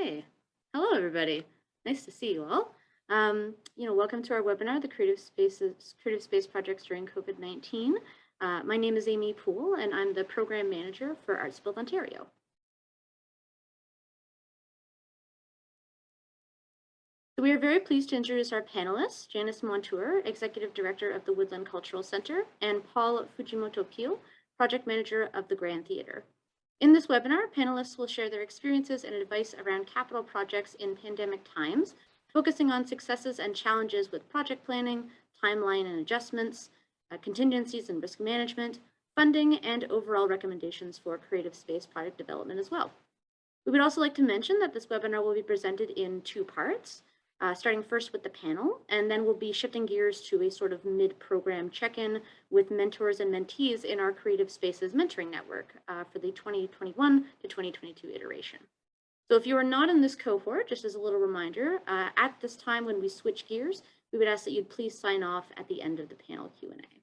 Okay. Hello, everybody. Nice to see you all. Welcome to our webinar, the Creative Space Projects during COVID-19. My name is Amy Poole, and I'm the Program Manager for Artsville Ontario. So we are very pleased to introduce our panelists, Janice Montour, Executive Director of the Woodland Cultural Center, and Paul Fujimoto, Project Manager of the Grand Theatre. In this webinar, panelists will share their experiences and advice around capital projects in pandemic times, focusing on successes and challenges with project planning, timeline and adjustments, contingencies and risk management, funding, and overall recommendations for creative space product development as well. We would also like to mention that this webinar will be presented in two parts. Starting first with the panel, and then we'll be shifting gears to a sort of mid-program check-in with mentors and mentees in our Creative Spaces Mentoring Network for the 2021 to 2022 iteration. So if you are not in this cohort, just as a little reminder, at this time when we switch gears, we would ask that you'd please sign off at the end of the panel Q&A.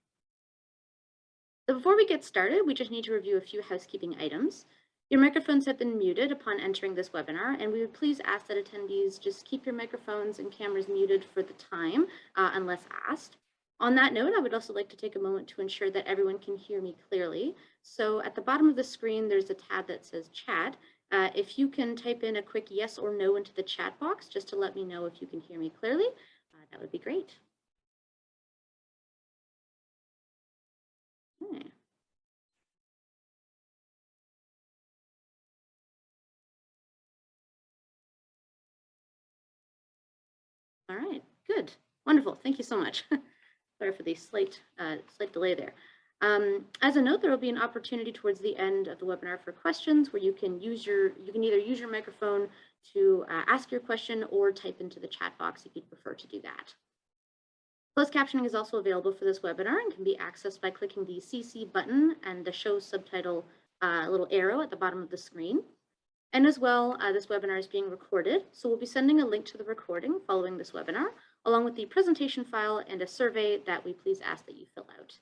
So before we get started, we just need to review a few housekeeping items. Your microphones have been muted upon entering this webinar, and we would please ask that attendees just keep your microphones and cameras muted for the time, unless asked. On that note, I would also like to take a moment to ensure that everyone can hear me clearly. So at the bottom of the screen, there's a tab that says chat. If you can type in a quick yes or no into the chat box, just to let me know if you can hear me clearly, that would be great. Okay. All right, good, wonderful. Thank you so much. Sorry for the slight delay there. As a note, there will be an opportunity towards the end of the webinar for questions where you can either use your microphone to ask your question or type into the chat box if you'd prefer to do that. Closed captioning is also available for this webinar and can be accessed by clicking the CC button and the show subtitle little arrow at the bottom of the screen. And as well, this webinar is being recorded, so we'll be sending a link to the recording following this webinar, along with the presentation file and a survey that we please ask that you fill out.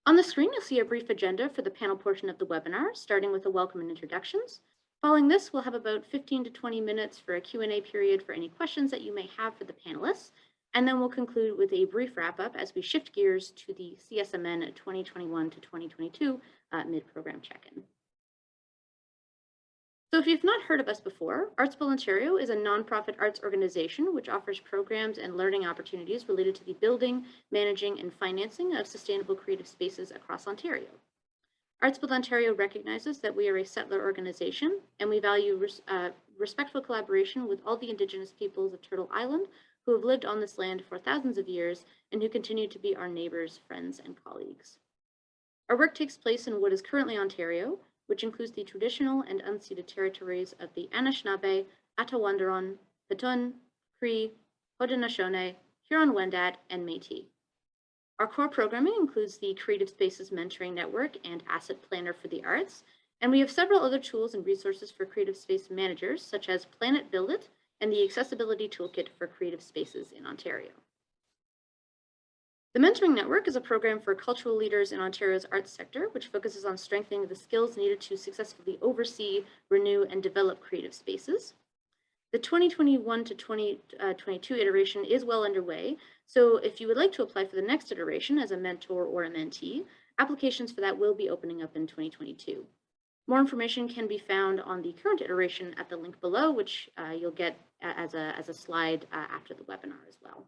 On the screen, you'll see a brief agenda for the panel portion of the webinar, starting with a welcome and introductions. Following this, we'll have about 15 to 20 minutes for a Q&A period for any questions that you may have for the panelists. And then we'll conclude with a brief wrap-up as we shift gears to the CSMN 2021 to 2022 mid-program check-in. So if you've not heard of us before, Artsville Ontario is a nonprofit arts organization which offers programs and learning opportunities related to the building, managing, and financing of sustainable creative spaces across Ontario. Artsville Ontario recognizes that we are a settler organization, and we value respectful collaboration with all the Indigenous peoples of Turtle Island who have lived on this land for thousands of years and who continue to be our neighbors, friends, and colleagues. Our work takes place in what is currently Ontario, which includes the traditional and unceded territories of the Anishinaabe, Attawandaron, Petun, Cree, Haudenosaunee, Huron-Wendat, and Métis. Our core programming includes the Creative Spaces Mentoring Network and Asset Planner for the Arts, and we have several other tools and resources for creative space managers, such as PlanetBuildit and the Accessibility Toolkit for creative spaces in Ontario. The Mentoring Network is a program for cultural leaders in Ontario's arts sector, which focuses on strengthening the skills needed to successfully oversee, renew, and develop creative spaces. The 2021 to 2022 iteration is well underway, so if you would like to apply for the next iteration as a mentor or a mentee, applications for that will be opening up in 2022. More information can be found on the current iteration at the link below, which you'll get as a slide after the webinar as well.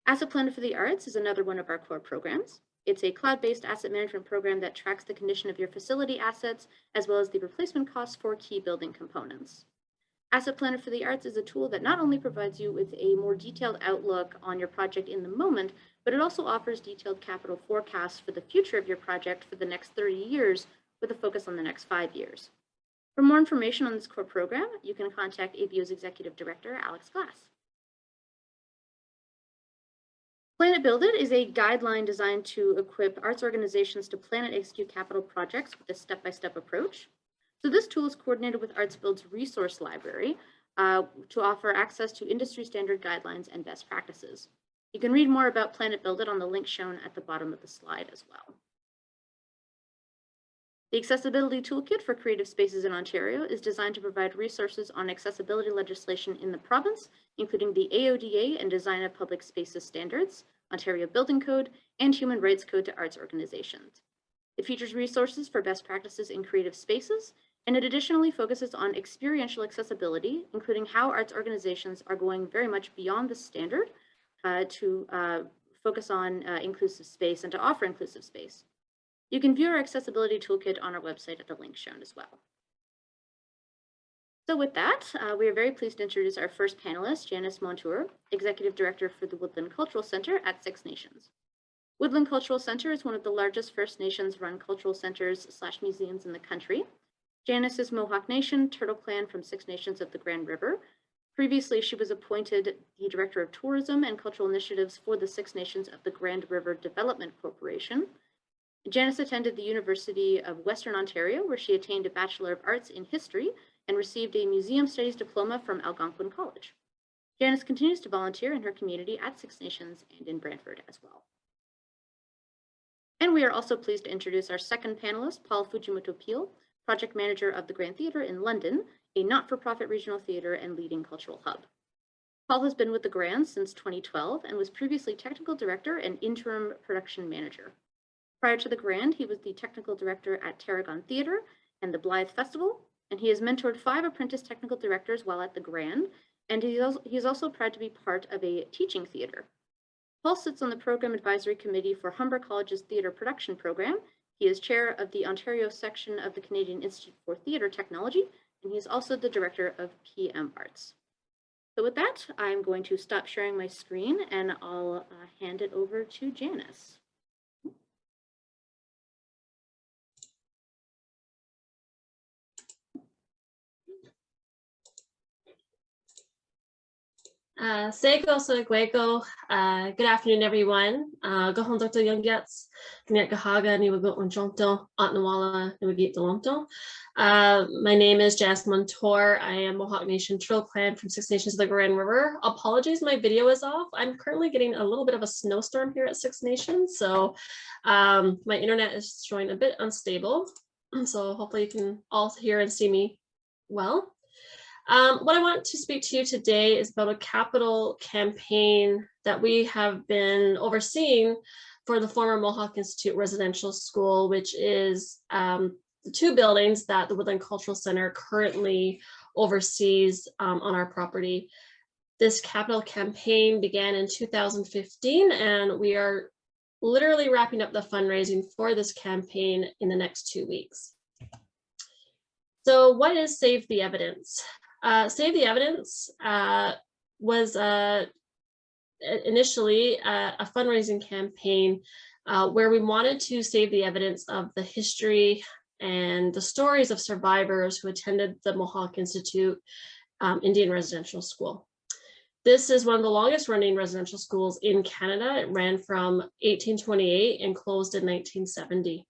Asset Planner for the Arts is another one of our core programs. It's a cloud-based asset management program that tracks the condition of your facility assets, as well as the replacement costs for key building components. Asset Planner for the Arts is a tool that not only provides you with a more detailed outlook on your project in the moment, but it also offers detailed capital forecasts for the future of your project for the next 30 years, with a focus on the next 5 years. For more information on this core program, you can contact ABO's Executive Director, Alex Glass. PlanetBuildit is a guideline designed to equip arts organizations to plan and execute capital projects with a step-by-step approach. So this tool is coordinated with ArtsBuild's resource library to offer access to industry standard guidelines and best practices. You can read more about PlanetBuildit on the link shown at the bottom of the slide as well. The Accessibility Toolkit for Creative Spaces in Ontario is designed to provide resources on accessibility legislation in the province, including the AODA and Design of Public Spaces Standards, Ontario Building Code, and Human Rights Code to arts organizations. It features resources for best practices in creative spaces, and it additionally focuses on experiential accessibility, including how arts organizations are going very much beyond the standard to focus on inclusive space and to offer inclusive space. You can view our accessibility toolkit on our website at the link shown as well. So with that, we are very pleased to introduce our first panelist, Janice Montour, Executive Director for the Woodland Cultural Center at Six Nations. Woodland Cultural Center is one of the largest First Nations-run cultural centers/museums in the country. Janice is Mohawk Nation Turtle Clan from Six Nations of the Grand River. Previously, she was appointed the Director of Tourism and Cultural Initiatives for the Six Nations of the Grand River Development Corporation. Janice attended the University of Western Ontario, where she attained a Bachelor of Arts in History and received a Museum Studies diploma from Algonquin College. Janice continues to volunteer in her community at Six Nations and in Brantford as well. And we are also pleased to introduce our second panelist, Paul Fujimoto, Project Manager of the Grand Theatre in London, a not-for-profit regional theatre and leading cultural hub. Paul has been with the Grand since 2012 and was previously Technical Director and Interim Production Manager. Prior to the Grand, he was the Technical Director at Tarragon Theatre and the Blythe Festival, and he has mentored 5 apprentice technical directors while at the Grand, and he is also proud to be part of a teaching theatre. Paul sits on the Program Advisory Committee for Humber College's Theatre Production Program. He is chair of the Ontario section of the Canadian Institute for Theatre Technology, and he is also the director of PM Arts. So with that, I'm going to stop sharing my screen and I'll hand it over to Janice. Sego Soiguego, good afternoon, everyone. Gohon Dr. Youngyats, Gahaga, Niwago Unjonto, Atnawala, Niwagit Delonto. My name is Jasmine Montour. I am Mohawk Nation Turtle Clan from Six Nations of the Grand River. Apologies, my video is off. I'm currently getting a little bit of a snowstorm here at Six Nations, so my internet is showing a bit unstable. So hopefully you can all hear and see me well. What I want to speak to you today is about a capital campaign that we have been overseeing for the former Mohawk Institute Residential School, which is the 2 buildings that the Woodland Cultural Center currently oversees on our property. This capital campaign began in 2015, and we are literally wrapping up the fundraising for this campaign in the next 2 weeks. So what is Save the Evidence? Save the Evidence was initially a fundraising campaign where we wanted to save the evidence of the history and the stories of survivors who attended the Mohawk Institute Indian Residential School. This is one of the longest running residential schools in Canada. It ran from 1828 and closed in 1970.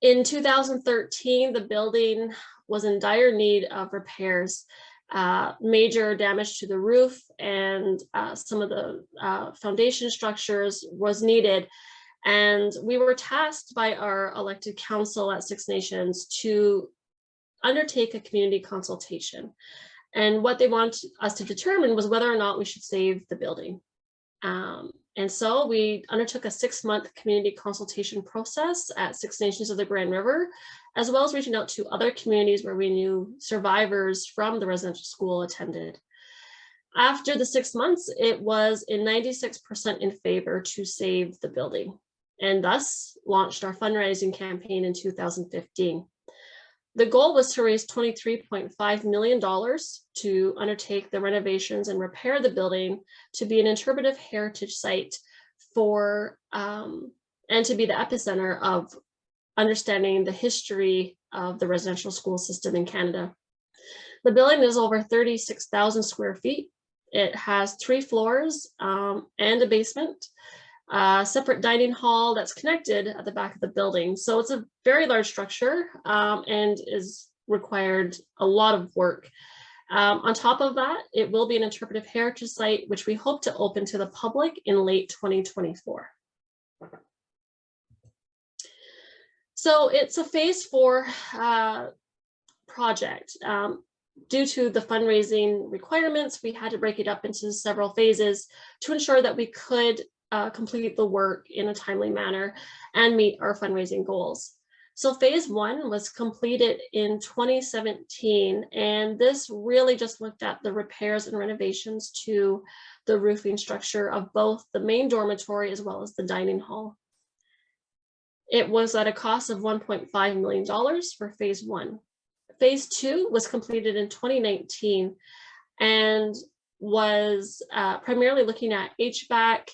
In 2013, the building was in dire need of repairs. Major damage to the roof and some of the foundation structures was needed. And we were tasked by our elected council at Six Nations to undertake a community consultation. And what they wanted us to determine was whether or not we should save the building. And so we undertook a 6-month community consultation process at Six Nations of the Grand River, as well as reaching out to other communities where we knew survivors from the residential school attended. After the 6 months, it was in 96% in favor to save the building, and thus launched our fundraising campaign in 2015. The goal was to raise $23.5 million to undertake the renovations and repair the building to be an interpretive heritage site for, and to be the epicenter of understanding the history of the residential school system in Canada. The building is over 36,000 square feet. It has 3 floors and a basement. Separate dining hall that's connected at the back of the building. So it's a very large structure and is required a lot of work. On top of that, it will be an interpretive heritage site, which we hope to open to the public in late 2024. So it's a phase 4 project. Due to the fundraising requirements, we had to break it up into several phases to ensure that we could complete the work in a timely manner and meet our fundraising goals. So phase 1 was completed in 2017, and this really just looked at the repairs and renovations to the roofing structure of both the main dormitory as well as the dining hall. It was at a cost of $1.5 million for phase 1. Phase 2 was completed in 2019 and was primarily looking at HVAC,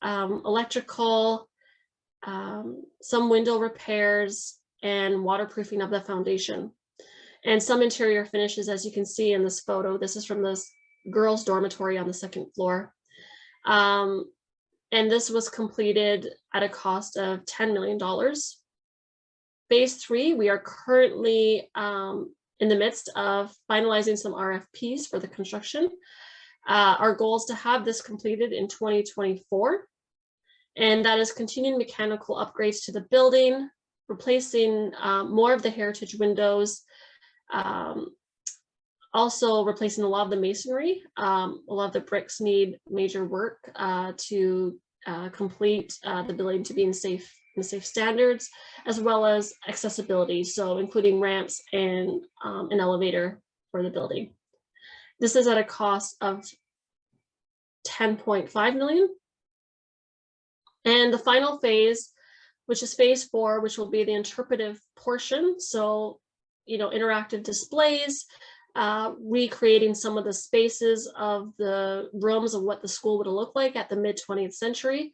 electrical, some window repairs, and waterproofing of the foundation, and some interior finishes, as you can see in this photo. This is from the girls' dormitory on the 2nd floor. And this was completed at a cost of $10 million. Phase 3, we are currently in the midst of finalizing some RFPs for the construction. Our goal is to have this completed in 2024, and that is continuing mechanical upgrades to the building, replacing more of the heritage windows, also replacing a lot of the masonry. A lot of the bricks need major work to complete the building to be in safe standards, as well as accessibility, so including ramps and an elevator for the building. This is at a cost of $10.5 million. And the final phase, which is phase 4, which will be the interpretive portion. So, interactive displays, recreating some of the spaces of the rooms of what the school would look like at the mid-20th century,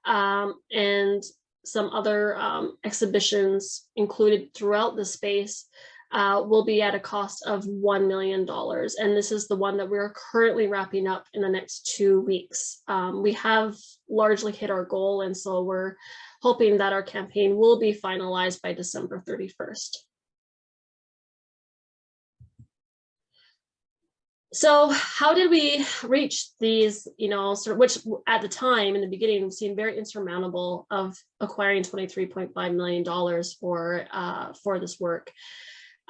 and some other exhibitions included throughout the space, will be at a cost of $1 million. And this is the one that we're currently wrapping up in the next 2 weeks. We have largely hit our goal, and so we're hoping that our campaign will be finalized by December 31st. So how did we reach these, which at the time in the beginning seemed very insurmountable, of acquiring $23.5 million for this work?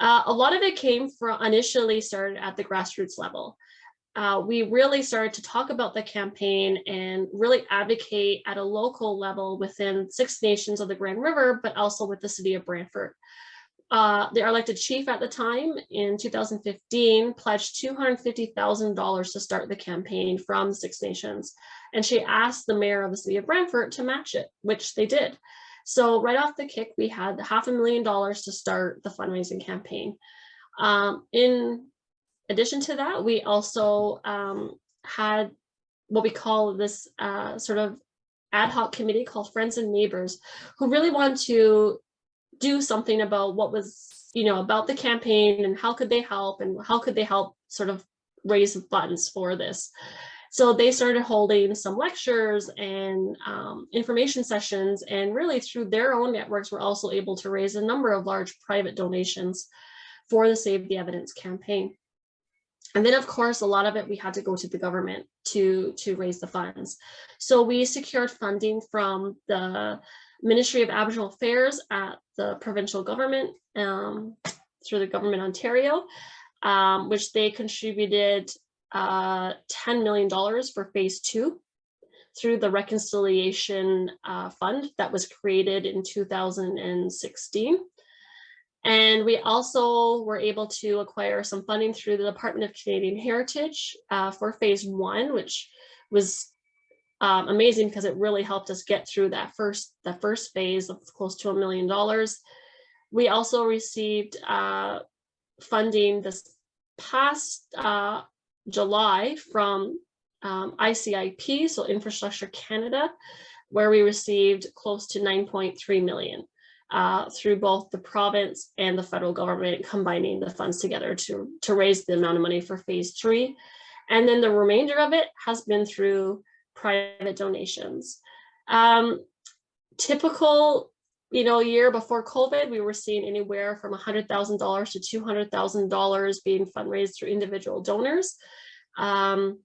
A lot of it came from, initially started at the grassroots level. We really started to talk about the campaign and really advocate at a local level within 6 nations of the Grand River, but also with the city of Brantford. The elected chief at the time in 2015 pledged $250,000 to start the campaign from the 6 nations. And she asked the mayor of the city of Brantford to match it, which they did. So right off the kick, we had $500,000 to start the fundraising campaign. In addition to that, we also had what we call this sort of ad hoc committee called Friends and Neighbors, who really wanted to do something about what was, about the campaign, and how could they help sort of raise funds for this. So they started holding some lectures and information sessions, and really through their own networks were also able to raise a number of large private donations for the Save the Evidence campaign. And then, of course, a lot of it we had to go to the government to raise the funds. So we secured funding from the Ministry of Aboriginal Affairs at the provincial government, through the Government Ontario, which they contributed $10 million for phase 2 through the Reconciliation Fund that was created in 2016. And we also were able to acquire some funding through the Department of Canadian Heritage for phase 1, which was amazing because it really helped us get through that first phase of close to $1 million. We also received funding this past July from ICIP, so Infrastructure Canada, where we received close to $9.3 million through both the province and the federal government combining the funds together to raise the amount of money for phase 3. And then the remainder of it has been through private donations. Typical, year before COVID, we were seeing anywhere from $100,000 to $200,000 being fundraised through individual donors. However,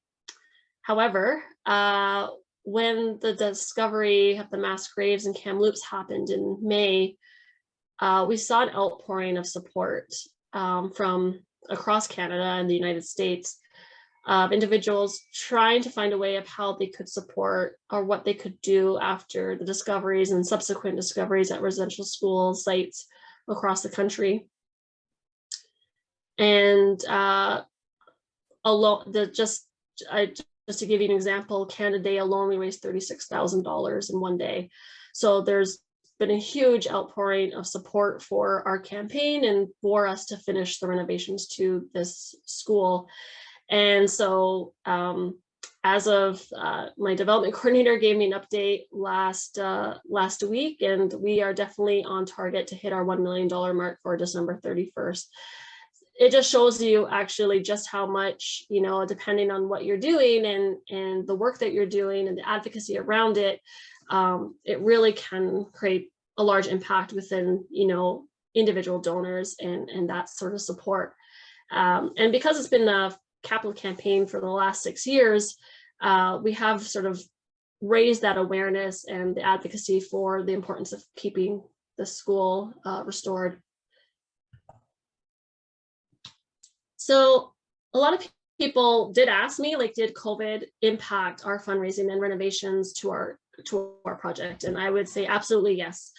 when the discovery of the mass graves in Kamloops happened in May, we saw an outpouring of support from across Canada and the United States of individuals trying to find a way of how they could support or what they could do after the discoveries and subsequent discoveries at residential school sites across the country. And just to give you an example, Canada Day alone, we raised $36,000 in one day. So there's been a huge outpouring of support for our campaign and for us to finish the renovations to this school. And so as of my development coordinator gave me an update last week, and we are definitely on target to hit our $1 million mark for December 31st. It just shows you actually just how much, you know, depending on what you're doing and the work that you're doing and the advocacy around it, it really can create a large impact within, you know, individual donors and that sort of support. And because it's been a capital campaign for the last 6 years, we have sort of raised that awareness and the advocacy for the importance of keeping the school restored. So a lot of people did ask me, like, did COVID impact our fundraising and renovations to our project? And I would say absolutely yes.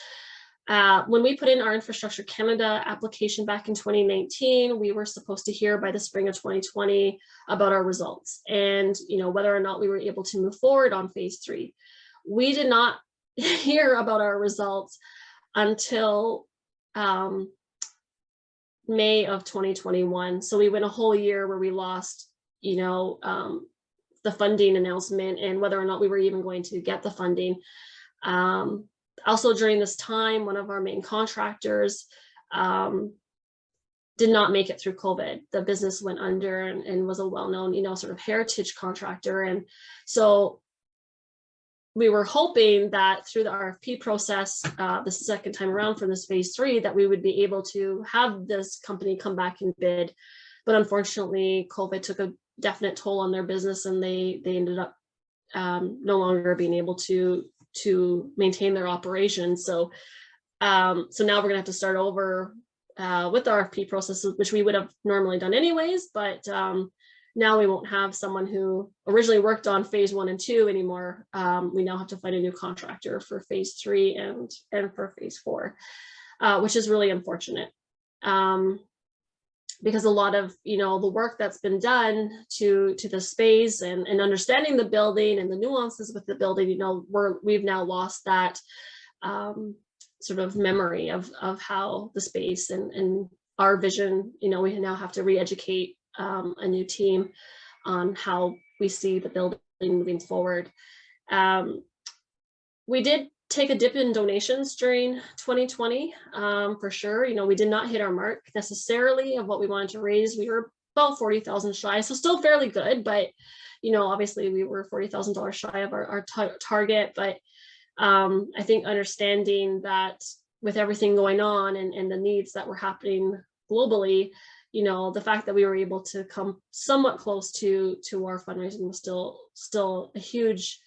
When we put in our Infrastructure Canada application back in 2019, we were supposed to hear by the spring of 2020 about our results and, you know, whether or not we were able to move forward on phase 3. We did not hear about our results until May of 2021. So we went a whole year where we lost, you know, the funding announcement and whether or not we were even going to get the funding. Also during this time, one of our main contractors did not make it through COVID. The business went under and was a well-known, you know, sort of heritage contractor. And so we were hoping that through the RFP process, the second time around for this phase 3, that we would be able to have this company come back and bid. But unfortunately, COVID took a definite toll on their business, and they ended up no longer being able to maintain their operations. So now we're gonna have to start over with the RFP processes, which we would have normally done anyways, but now we won't have someone who originally worked on phase 1 and 2 anymore. We now have to find a new contractor for phase 3 and for phase 4, which is really unfortunate. Because a lot of, you know, the work that's been done to the space and understanding the building and the nuances with the building, you know, we've now lost that sort of memory of how the space and our vision, you know, we now have to re-educate a new team on how we see the building moving forward. We did take a dip in donations during 2020, for sure. You know, we did not hit our mark necessarily of what we wanted to raise. We were about 40,000 shy, so still fairly good, but, you know, obviously we were $40,000 shy of our target. But I think understanding that with everything going on and the needs that were happening globally, you know, the fact that we were able to come somewhat close to our fundraising was still a huge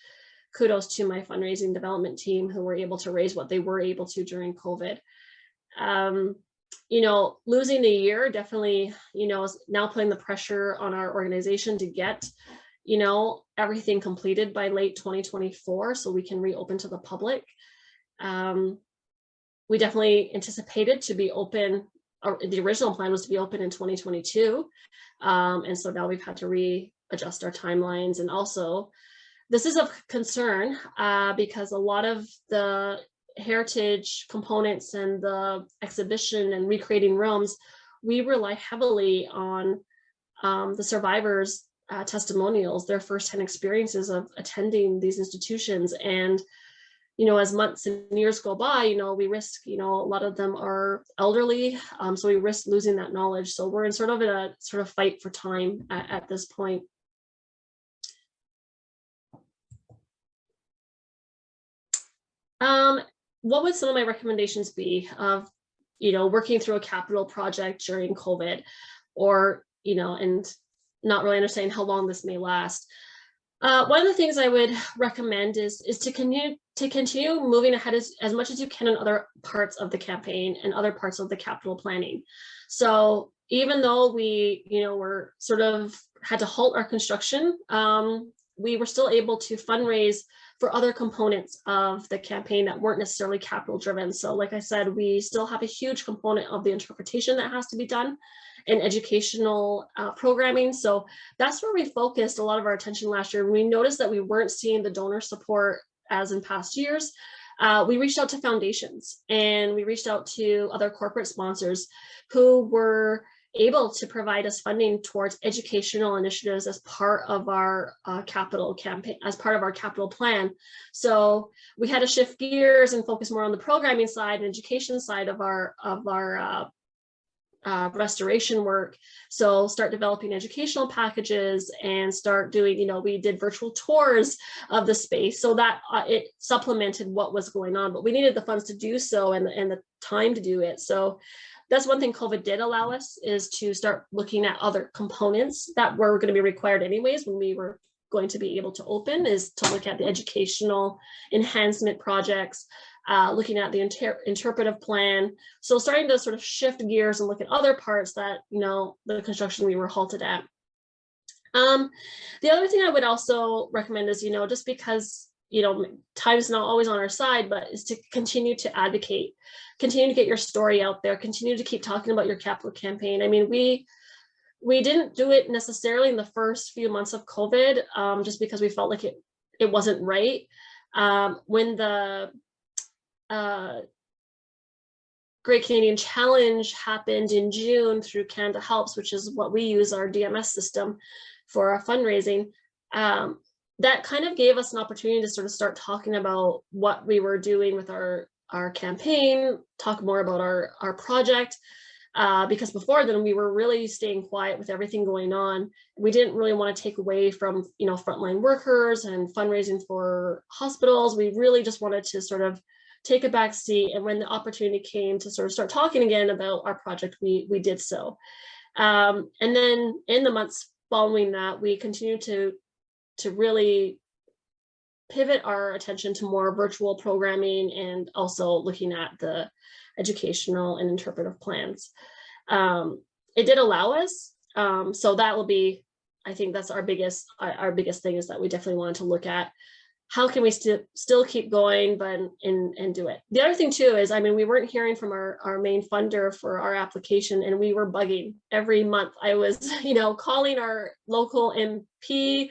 kudos to my fundraising development team, who were able to raise what they were able to during COVID. You know, losing a year definitely, you know, is now putting the pressure on our organization to get, you know, everything completed by late 2024 so we can reopen to the public. We definitely anticipated to be open. The original plan was to be open in 2022. And so now we've had to readjust our timelines. And also, this is of concern because a lot of the heritage components and the exhibition and recreating rooms, we rely heavily on the survivors' testimonials, their firsthand experiences of attending these institutions. And, you know, as months and years go by, you know, we risk, you know, a lot of them are elderly, so we risk losing that knowledge. So we're in a fight for time at this point. What would some of my recommendations be of, you know, working through a capital project during COVID, or, you know, and not really understanding how long this may last? One of the things I would recommend is to continue moving ahead as much as you can in other parts of the campaign and other parts of the capital planning. So even though we, were sort of had to halt our construction, we were still able to fundraise for other components of the campaign that weren't necessarily capital driven. So like I said, we still have a huge component of the interpretation that has to be done in educational programming. So that's where we focused a lot of our attention last year. We noticed that we weren't seeing the donor support as in past years. We reached out to foundations and we reached out to other corporate sponsors who were able to provide us funding towards educational initiatives as part of our capital campaign, as part of our capital plan. So we had to shift gears and focus more on the programming side and education side of our restoration work. So start developing educational packages and start doing, we did virtual tours of the space so that it supplemented what was going on, but we needed the funds to do so and the time to do it. So that's one thing COVID did allow us, is to start looking at other components that were going to be required anyways when we were going to be able to open, is to look at the educational enhancement projects, looking at the interpretive plan. So starting to sort of shift gears and look at other parts that, the construction we were halted at. The other thing I would also recommend is, just because, time is not always on our side, but is to continue to advocate, continue to get your story out there, continue to keep talking about your capital campaign. I mean, we didn't do it necessarily in the first few months of COVID, just because we felt like it wasn't right. When the Great Canadian Challenge happened in June through Canada Helps, which is what we use, our DMS system for our fundraising, that kind of gave us an opportunity to sort of start talking about what we were doing with our campaign, talk more about our project, because before then we were really staying quiet with everything going on. We didn't really want to take away from, frontline workers and fundraising for hospitals. We really just wanted to sort of take a back seat. And when the opportunity came to sort of start talking again about our project, we did so. And then in the months following that, we continued to really pivot our attention to more virtual programming and also looking at the educational and interpretive plans. It did allow us, so that will be, I think that's our biggest thing, is that we definitely wanted to look at how can we still keep going, but and do it. The other thing too is, I mean, we weren't hearing from our main funder for our application, and we were bugging every month. I was, calling our local MP.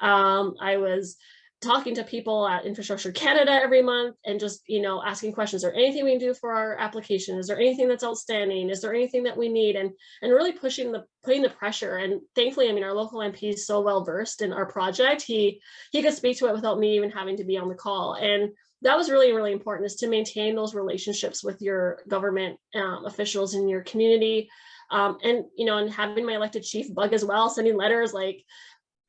I was talking to people at Infrastructure Canada every month and just, asking questions. Is there anything we can do for our application? Is there anything that's outstanding? Is there anything that we need? And really putting the pressure. And thankfully, I mean, our local MP is so well versed in our project. He could speak to it without me even having to be on the call. And that was really, really important, is to maintain those relationships with your government officials in your community. And having my elected chief bug as well, sending letters like,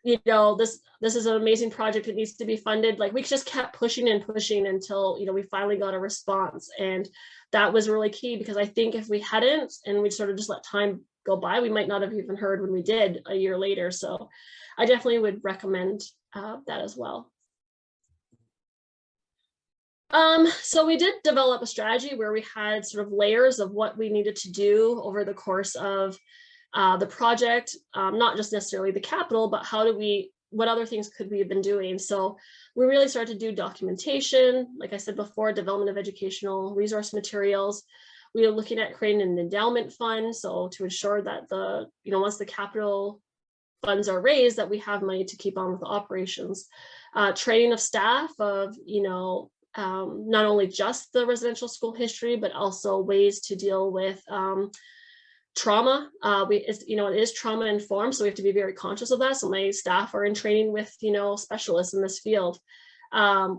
this is an amazing project, it needs to be funded. Like, we just kept pushing and pushing until, we finally got a response. And that was really key, because I think if we hadn't, and we sort of just let time go by, we might not have even heard when we did a year later. So I definitely would recommend that as well. So we did develop a strategy where we had sort of layers of what we needed to do over the course of the project, not just necessarily the capital, but what other things could we have been doing? So we really started to do documentation, like I said before, development of educational resource materials. We were looking at creating an endowment fund, so to ensure that once the capital funds are raised, that we have money to keep on with the operations. Training of staff of, not only just the residential school history, but also ways to deal with trauma. It is trauma informed, so we have to be very conscious of that. So my staff are in training with, specialists in this field.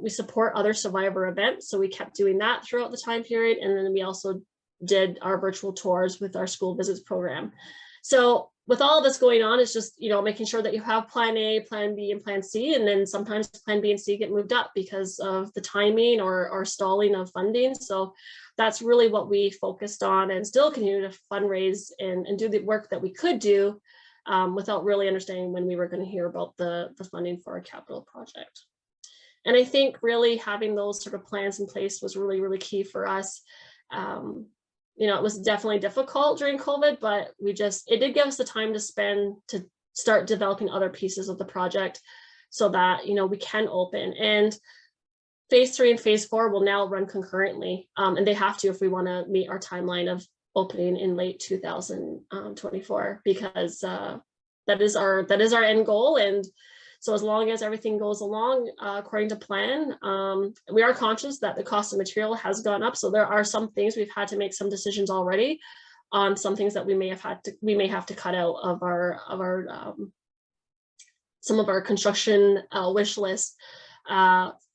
We support other survivor events, so we kept doing that throughout the time period. And then we also did our virtual tours with our school visits program. So with all of this going on, it's just, making sure that you have plan A, plan B, and plan C. And then sometimes plan B and C get moved up because of the timing or stalling of funding. So that's really what we focused on, and still continue to fundraise and do the work that we could do without really understanding when we were going to hear about the funding for a capital project. And I think really having those sort of plans in place was really, really key for us. You know, it was definitely difficult during COVID, but it did give us the time to spend to start developing other pieces of the project so that, you know, we can open. And phase 3 and phase 4 will now run concurrently. And they have to if we want to meet our timeline of opening in late 2024, because that is our end goal. And so as long as everything goes along according to plan, we are conscious that the cost of material has gone up. So there are some things we've had to make some decisions already on some things that we may have to cut out of our some of our construction wish list.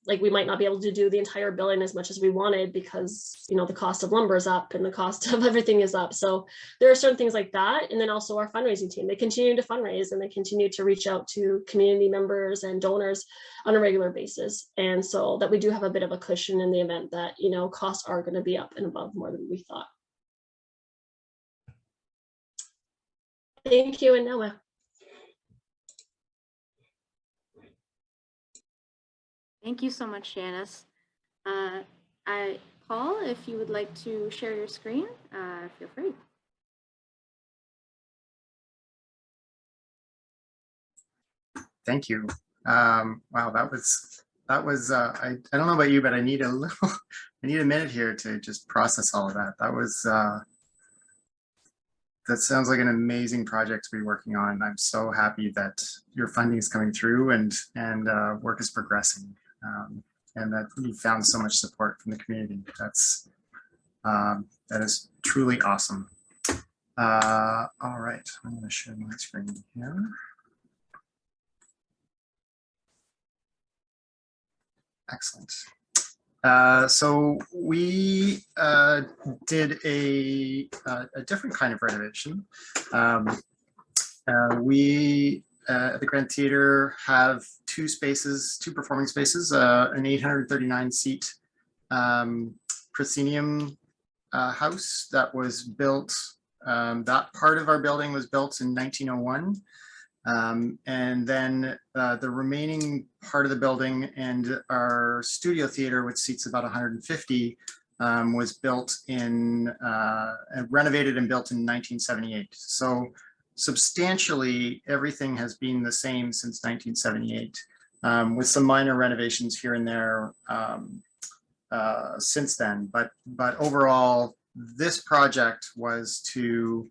Like we might not be able to do the entire building as much as we wanted because, you know, the cost of lumber is up and the cost of everything is up. So there are certain things like that. And then also our fundraising team, they continue to fundraise and they continue to reach out to community members and donors on a regular basis. And so that we do have a bit of a cushion in the event that, you know, costs are going to be up and above more than we thought. Thank you, and Noah. Thank you so much, Janice. Paul, if you would like to share your screen, feel free. Thank you. Wow, that was I don't know about you, but I need a minute here to just process all of that. That sounds like an amazing project to be working on. I'm so happy that your funding is coming through and work is progressing. And that you found so much support from the community. That is truly awesome. All right, I'm going to share my screen here. Excellent. So we did a different kind of renovation. We at the Grand Theatre have two performing spaces, an 839 seat proscenium house that was built, that part of our building was built in 1901. And then the remaining part of the building and our studio theater, which seats about 150, was built renovated and built in 1978. So substantially everything has been the same since 1978, with some minor renovations here and there since then. But overall, this project was to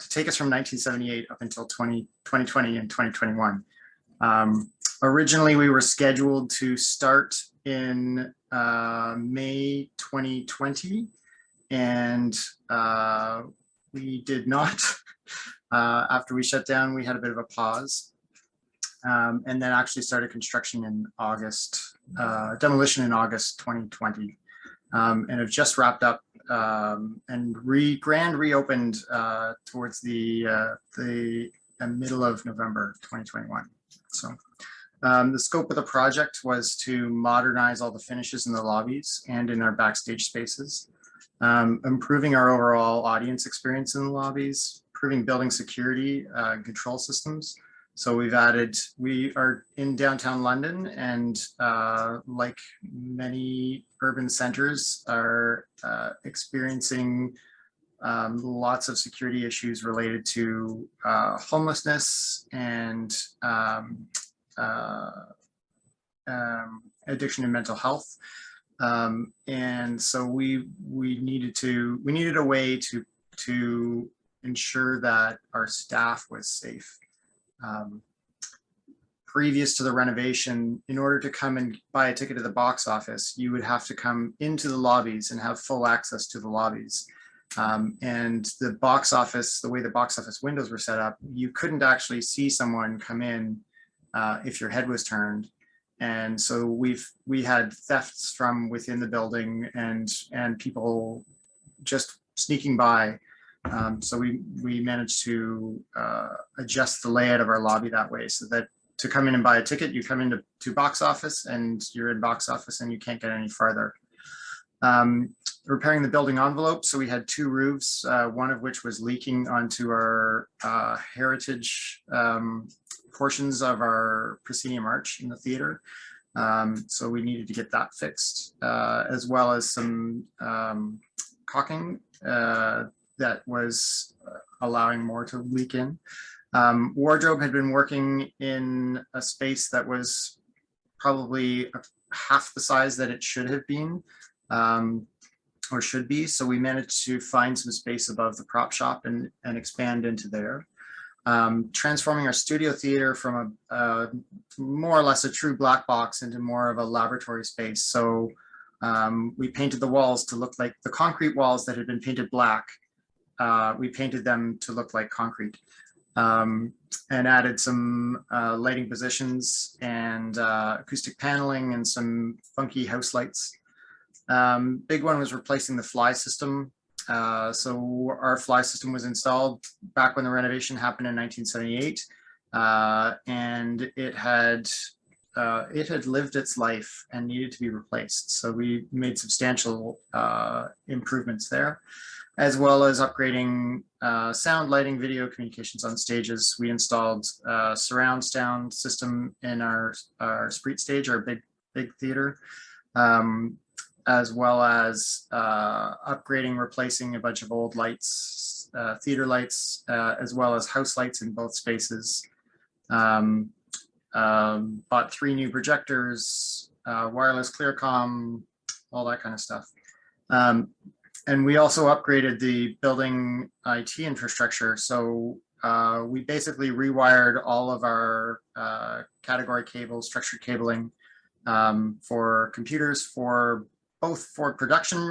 take us from 1978 up until 2020 and 2021. Originally, we were scheduled to start in May 2020, and we did not. After we shut down, we had a bit of a pause, and then actually started construction in August, demolition in August 2020, and have just wrapped up and grand reopened towards the middle of November 2021. So the scope of the project was to modernize all the finishes in the lobbies and in our backstage spaces, improving our overall audience experience in the lobbies, improving building security and control systems. So we are in downtown London, and like many urban centers are experiencing lots of security issues related to homelessness and addiction and mental health. And so we needed a way to ensure that our staff was safe. Previous to the renovation, in order to come and buy a ticket to the box office, you would have to come into the lobbies and have full access to the lobbies. And the box office, the way the box office windows were set up, you couldn't actually see someone come in if your head was turned. And so we had thefts from within the building and people just sneaking by. So we managed to adjust the layout of our lobby that way, so that to come in and buy a ticket, you come into box office and you're in box office and you can't get any farther. Repairing the building envelope. So we had 2 roofs, one of which was leaking onto our heritage portions of our proscenium arch in the theater. So we needed to get that fixed, as well as some caulking that was allowing more to leak in. Wardrobe had been working in a space that was probably half the size that it should have been, or should be. So we managed to find some space above the prop shop and expand into there. Transforming our studio theater from a more or less a true black box into more of a laboratory space. So we painted the walls to look like the concrete walls that had been painted black. We painted them to look like concrete, and added some lighting positions and acoustic paneling and some funky house lights. Big one was replacing the fly system. So our fly system was installed back when the renovation happened in 1978, and it had lived its life and needed to be replaced. So we made substantial improvements there, as well as upgrading sound, lighting, video communications on stages. We installed a surround sound system in our Spreet stage, our big theater. As well as upgrading, replacing a bunch of old lights, theater lights, as well as house lights in both spaces. Bought 3 new projectors, wireless clearcom, all that kind of stuff. And we also upgraded the building IT infrastructure. So we basically rewired all of our category cables, structured cabling for computers, for both for production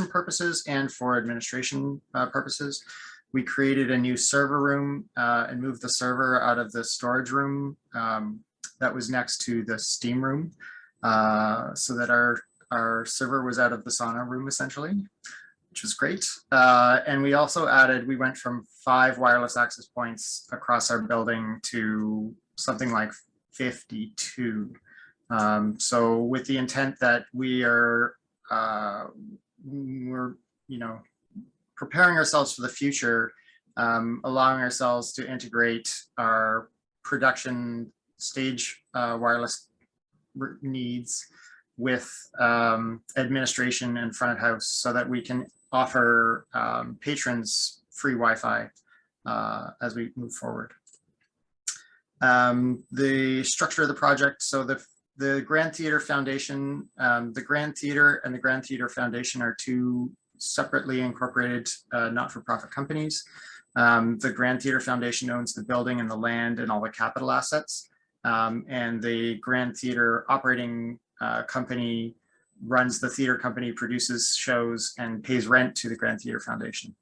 purposes and for administration purposes. We created a new server room and moved the server out of the storage room that was next to the steam room, so that our server was out of the sauna room essentially, which was great. And we also added, we went from 5 wireless access points across our building to something like 52. So with the intent that we're preparing ourselves for the future, allowing ourselves to integrate our production stage wireless needs with administration and front of house, so that we can offer patrons free Wi-Fi as we move forward. The structure of the project. So the Grand Theater Foundation, the Grand Theater and the Grand Theater Foundation are 2 separately incorporated not-for-profit companies. The Grand Theater Foundation owns the building and the land and all the capital assets. And the Grand Theater operating company runs the theater company, produces shows, and pays rent to the Grand Theater Foundation.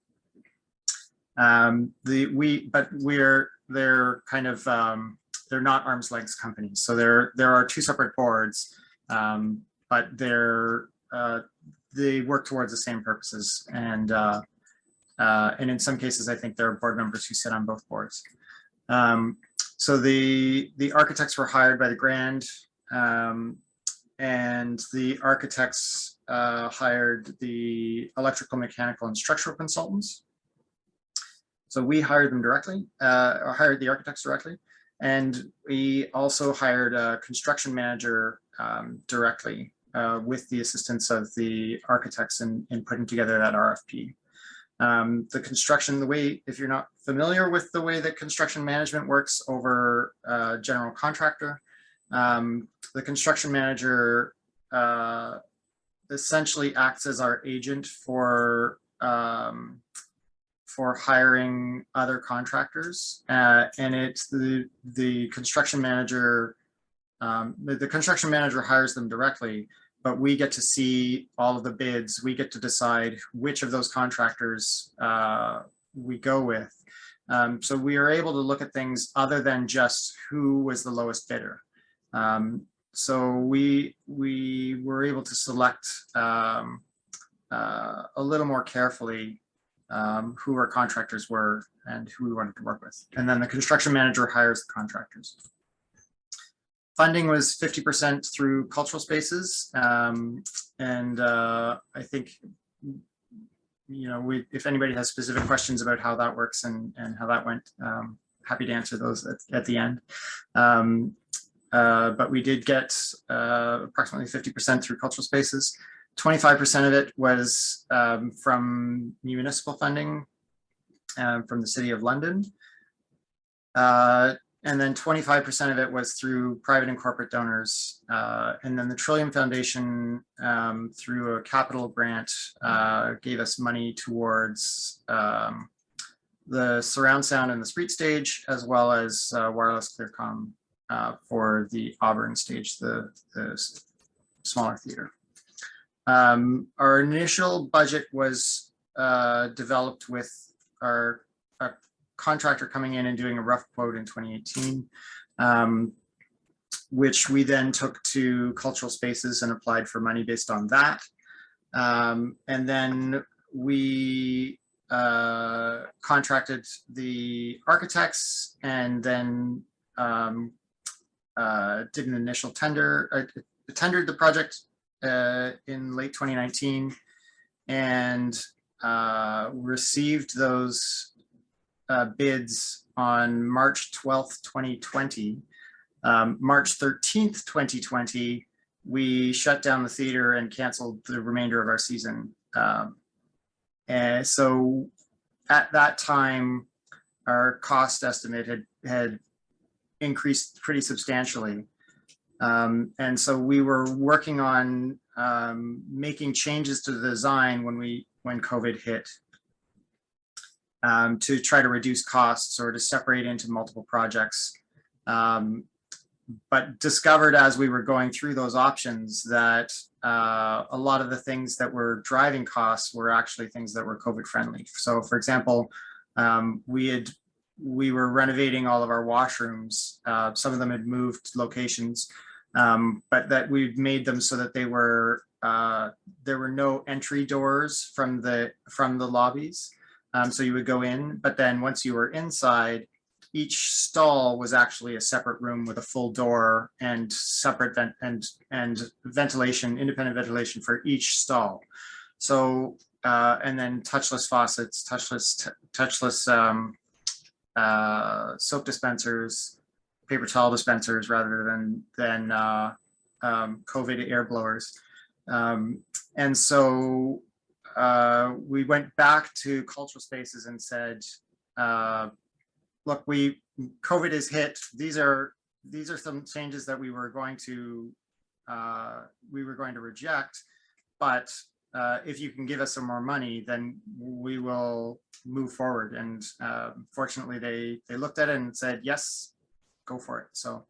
They're not arm's length companies. So there are 2 separate boards, but they work towards the same purposes. And in some cases, I think there are board members who sit on both boards. So the architects were hired by the Grand, and the architects hired the electrical, mechanical, and structural consultants. So we hired them directly, or hired the architects directly. And we also hired a construction manager directly with the assistance of the architects in putting together that RFP. The construction, if you're not familiar with the way that construction management works over general contractor, the construction manager essentially acts as our agent for hiring other contractors, and it's the construction manager. The construction manager hires them directly, but we get to see all of the bids. We get to decide which of those contractors we go with. So we are able to look at things other than just who was the lowest bidder. So we were able to select a little more carefully who our contractors were and who we wanted to work with. And then the construction manager hires the contractors. Funding was 50% through cultural spaces. And I think, you know, if anybody has specific questions about how that works and how that went, happy to answer those at the end. But we did get approximately 50% through cultural spaces. 25% of it was from municipal funding from the City of London. And then 25% of it was through private and corporate donors. And then the Trillium Foundation, through a capital grant, gave us money towards the surround sound and the street stage, as well as wireless clearcom for the Auburn stage, the smaller theater. Our initial budget was developed with our contractor coming in and doing a rough quote in 2018, which we then took to cultural spaces and applied for money based on that. And then we contracted the architects and then did an initial tender, tendered the project in late 2019 and received those bids on March 12th, 2020. March 13th, 2020, we shut down the theater and canceled the remainder of our season. And so at that time, our cost estimate had increased pretty substantially. And so we were working on making changes to the design when COVID hit, to try to reduce costs or to separate into multiple projects. But discovered as we were going through those options that a lot of the things that were driving costs were actually things that were COVID friendly. So for example, we were renovating all of our washrooms. Some of them had moved locations, but that we'd made them so that there were no entry doors from the lobbies. So you would go in, but then once you were inside, each stall was actually a separate room with a full door and separate and ventilation, independent ventilation for each stall. So and then touchless faucets, touchless soap dispensers, paper towel dispensers rather than COVID air blowers. And so we went back to cultural spaces and said, look, COVID has hit. These are some changes that we were going to reject, but if you can give us some more money, then we will move forward. And fortunately, they looked at it and said, yes, go for it. So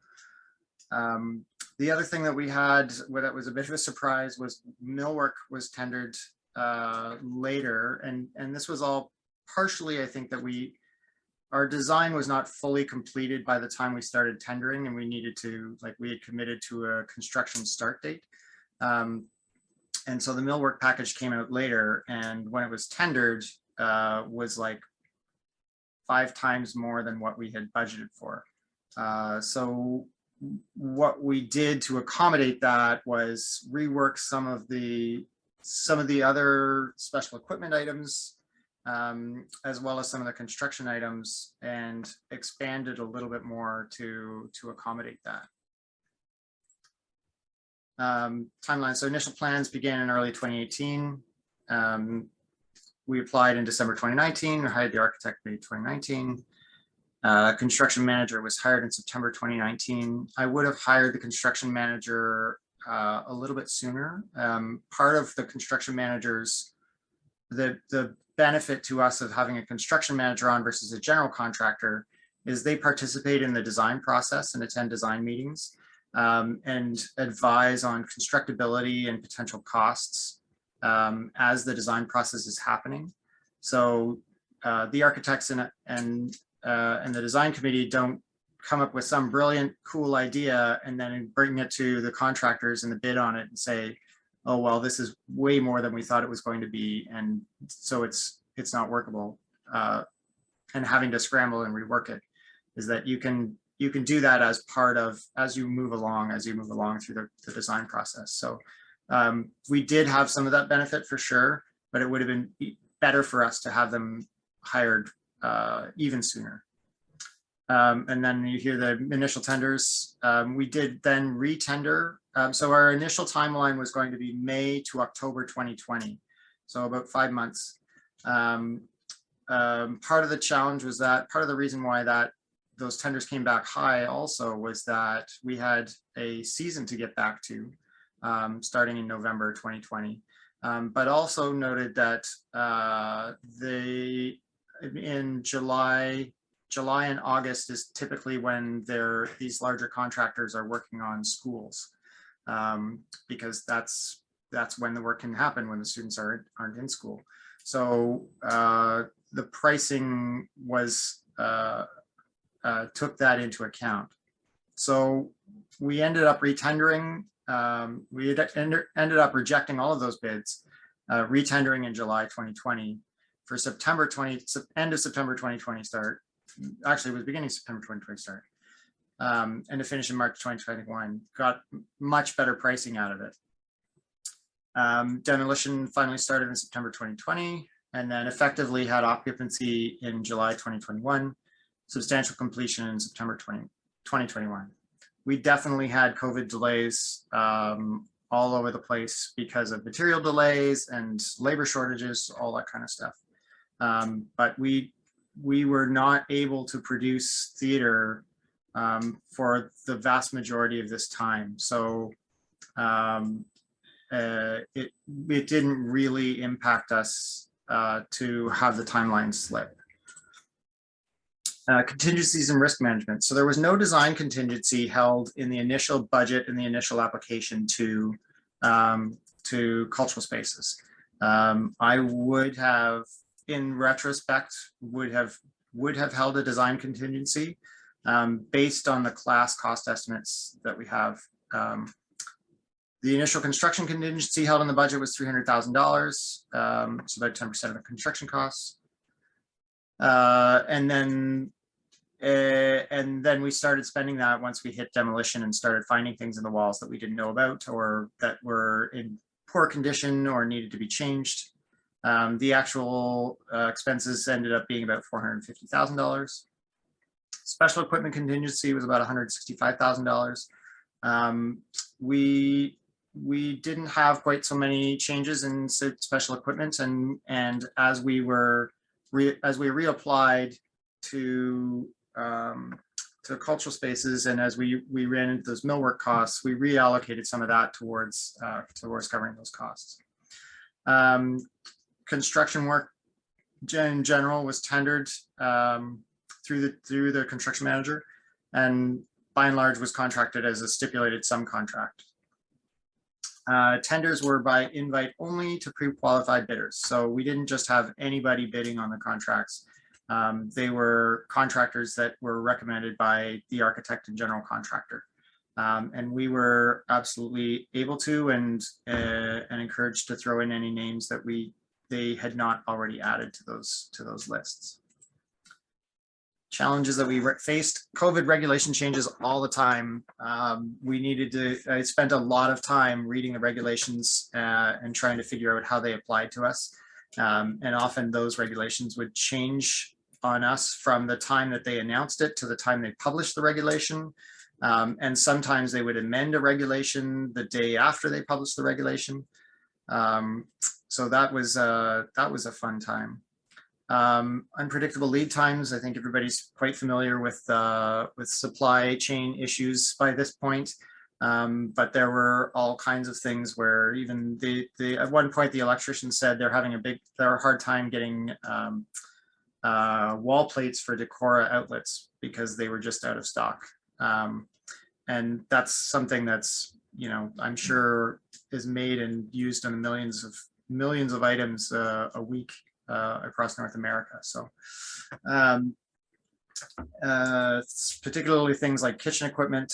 the other thing that we had that was a bit of a surprise was millwork was tendered later, and this was all partially, I think, that our design was not fully completed by the time we started tendering, and we needed to, we had committed to a construction start date. And so the millwork package came out later, and when it was tendered, was like 5 times more than what we had budgeted for. So what we did to accommodate that was rework some of the other special equipment items, as well as some of the construction items, and expanded a little bit more to accommodate that. Timeline. So initial plans began in early 2018. We applied in December 2019, hired the architect in 2019. Construction manager was hired in September 2019. I would have hired the construction manager a little bit sooner. Part of the construction managers, the benefit to us of having a construction manager on versus a general contractor is they participate in the design process and attend design meetings, and advise on constructability and potential costs as the design process is happening. So the architects and the design committee don't come up with some brilliant, cool idea and then bring it to the contractors and the bid on it and say, oh, well, this is way more than we thought it was going to be, and so it's not workable, and having to scramble and rework it. Is that you can you can do that as part of, as you move along through the design process. So we did have some of that benefit for sure, but it would have been better for us to have them hired even sooner. And then you hear the initial tenders. We did then re-tender. So our initial timeline was going to be May to October 2020. So about 5 months. Part of the challenge was that, part of the reason why those tenders came back high also was that we had a season to get back to starting in November 2020. But also noted that in July and August is typically when these larger contractors are working on schools, because that's when the work can happen, when the students aren't in school. So the pricing was took that into account. So we ended up retendering. We ended up rejecting all of those bids, retendering in July 2020 for end of September 2020 start. Actually, it was beginning of September 2020 start, and to finish in March 2021. Got much better pricing out of it. Demolition finally started in September 2020, and then effectively had occupancy in July 2021, substantial completion in September 2021. We definitely had COVID delays all over the place because of material delays and labor shortages, all that kind of stuff. But we were not able to produce theater for the vast majority of this time. So it didn't really impact us to have the timeline slip. Contingencies and risk management. So there was no design contingency held in the initial budget and the initial application to cultural spaces. I would have, in retrospect, would have held a design contingency based on the class cost estimates that we have. The initial construction contingency held in the budget was $300,000, so about 10% of the construction costs. And then we started spending that once we hit demolition and started finding things in the walls that we didn't know about or that were in poor condition or needed to be changed. The actual expenses ended up being about $450,000. Special equipment contingency was about $165,000. We didn't have quite so many changes in special equipment, and as we reapplied to cultural spaces, and as we ran into those millwork costs, we reallocated some of that towards covering those costs. Construction work in general was tendered through the construction manager, and by and large was contracted as a stipulated sum contract. Tenders were by invite only to pre-qualified bidders. So we didn't just have anybody bidding on the contracts. They were contractors that were recommended by the architect and general contractor. And we were absolutely able to and encouraged to throw in any names that they had not already added to those lists. Challenges that we faced: COVID regulation changes all the time. I spent a lot of time reading the regulations and trying to figure out how they applied to us. And often those regulations would change on us from the time that they announced it to the time they published the regulation. And sometimes they would amend a regulation the day after they published the regulation. So that was a fun time. Unpredictable lead times. I think everybody's quite familiar with supply chain issues by this point. But there were all kinds of things where even at one point the electrician said they're having a hard time getting wall plates for Decora outlets because they were just out of stock. And that's something that's, I'm sure is made and used on millions of items a week across North America. So particularly things like kitchen equipment,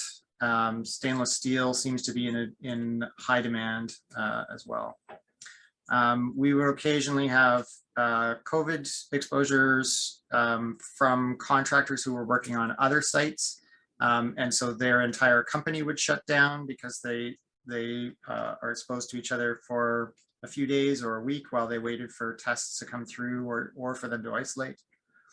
stainless steel seems to be in high demand as well. We will occasionally have COVID exposures from contractors who were working on other sites And so their entire company would shut down because they are exposed to each other for a few days or a week while they waited for tests to come through or for them to isolate.